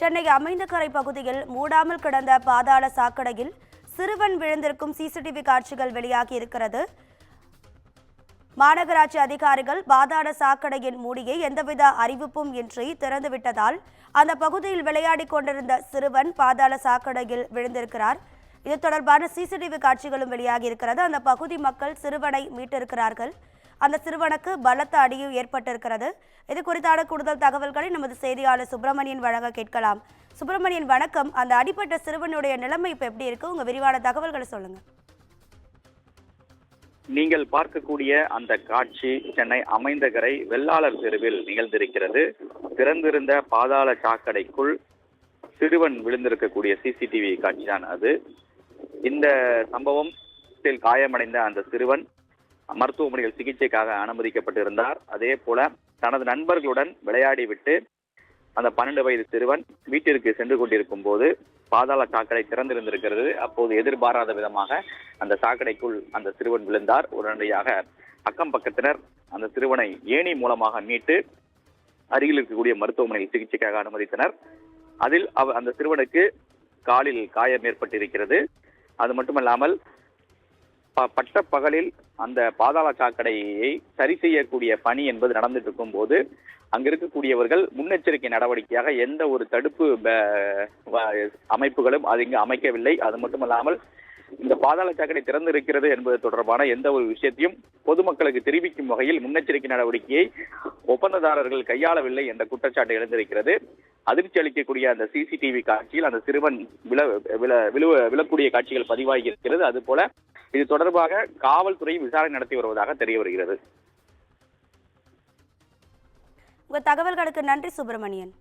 சென்னை அமைந்தகரை பகுதியில் மூடாமல் கிடந்த பாதாள சாக்கடையில் சிறுவன் விழுந்திருக்கும் சிசிடிவி காட்சிகள் வெளியாகி இருக்கிறது. மாநகராட்சி அதிகாரிகள் பாதாள சாக்கடையின் மூடியை எந்தவித அறிவிப்பும் இன்றி திறந்துவிட்டதால் அந்த பகுதியில் விளையாடி கொண்டிருந்த சிறுவன் பாதாள சாக்கடையில் விழுந்திருக்கிறார். இது தொடர்பான சிசிடிவி காட்சிகளும் வெளியாகி இருக்கிறது. அந்த பகுதி மக்கள் சிறுவனை மீட்டிருக்கிறார்கள். அந்த சிறுவனுக்கு பலத்த அடியும் ஏற்பட்டிருக்கிறது. இது குறித்தான கூடுதல் தகவல்களை நமது செய்தியாளர் சுப்பிரமணியன் வழங்க கேட்கலாம். சுப்பிரமணியன் வணக்கம். அந்த அடிப்பட்ட சிறுவனுடைய நிலைமை இப்ப எப்படி இருக்கு? உங்க விரிவான தகவல்களை சொல்லுங்க. நீங்கள் பார்க்கக்கூடிய அந்த காட்சி சென்னை அமைந்தகரை வெள்ளாளர் தெருவில் நிகழ்ந்திருக்கிறது. திறந்திருந்த பாதாள சாக்கடைக்குள் சிறுவன் விழுந்திருக்கக்கூடிய சிசிடிவி காட்சிதான் அது. இந்த சம்பவத்தில் காயமடைந்த அந்த சிறுவன் மருத்துவமனையில் சிகிச்சைக்காக அனுமதிக்கப்பட்டிருந்தார். அதே போல தனது நண்பர்களுடன் விளையாடிவிட்டு அந்த 12 வயது சிறுவன் வீட்டிற்கு சென்று கொண்டிருக்கும் போது பாதாள சாக்கடை திறந்திருந்திருக்கிறது. அப்போது எதிர்பாராத விதமாக அந்த சாக்கடைக்குள் அந்த சிறுவன் விழுந்தார். உடனடியாக அக்கம் பக்கத்தினர் அந்த சிறுவனை ஏணி மூலமாக மீட்டு அருகில் இருக்கக்கூடிய மருத்துவமனையில் சிகிச்சைக்காக அனுமதித்தனர். அதில் அந்த சிறுவனுக்கு காலில் காயம் ஏற்பட்டிருக்கிறது. அது மட்டுமல்லாமல் பட்ட பகலில் அந்த பாதாள சாக்கடையை சரி செய்யக்கூடிய பணி என்பது நடந்துட்டு இருக்கும் போது அங்க இருக்கக்கூடியவர்கள் முன்னெச்சரிக்கை நடவடிக்கையாக எந்த ஒரு தடுப்பு அமைப்புகளும் அது இங்கு அமைக்கவில்லை. அது மட்டுமல்லாமல் இந்த பாதாள சாக்கடை திறந்து இருக்கிறது என்பது தொடர்பான எந்த ஒரு விஷயத்தையும் பொதுமக்களுக்கு தெரிவிக்கும் வகையில் முன்னெச்சரிக்கை நடவடிக்கையை ஒப்பந்ததாரர்கள் கையாளவில்லை என்ற குற்றச்சாட்டு எழுந்திருக்கிறது. அதிர்ச்சி அளிக்கக்கூடிய அந்த சிசிடிவி காட்சியில் அந்த சிறுவன் விழக்கூடிய காட்சிகள் பதிவாகி இருக்கிறது. அதுபோல இது தொடர்பாக காவல்துறை விசாரணை நடத்தி வருவதாக தெரிய வருகிறது. உங்க தகவல்களுக்கு நன்றி சுப்பிரமணியன்.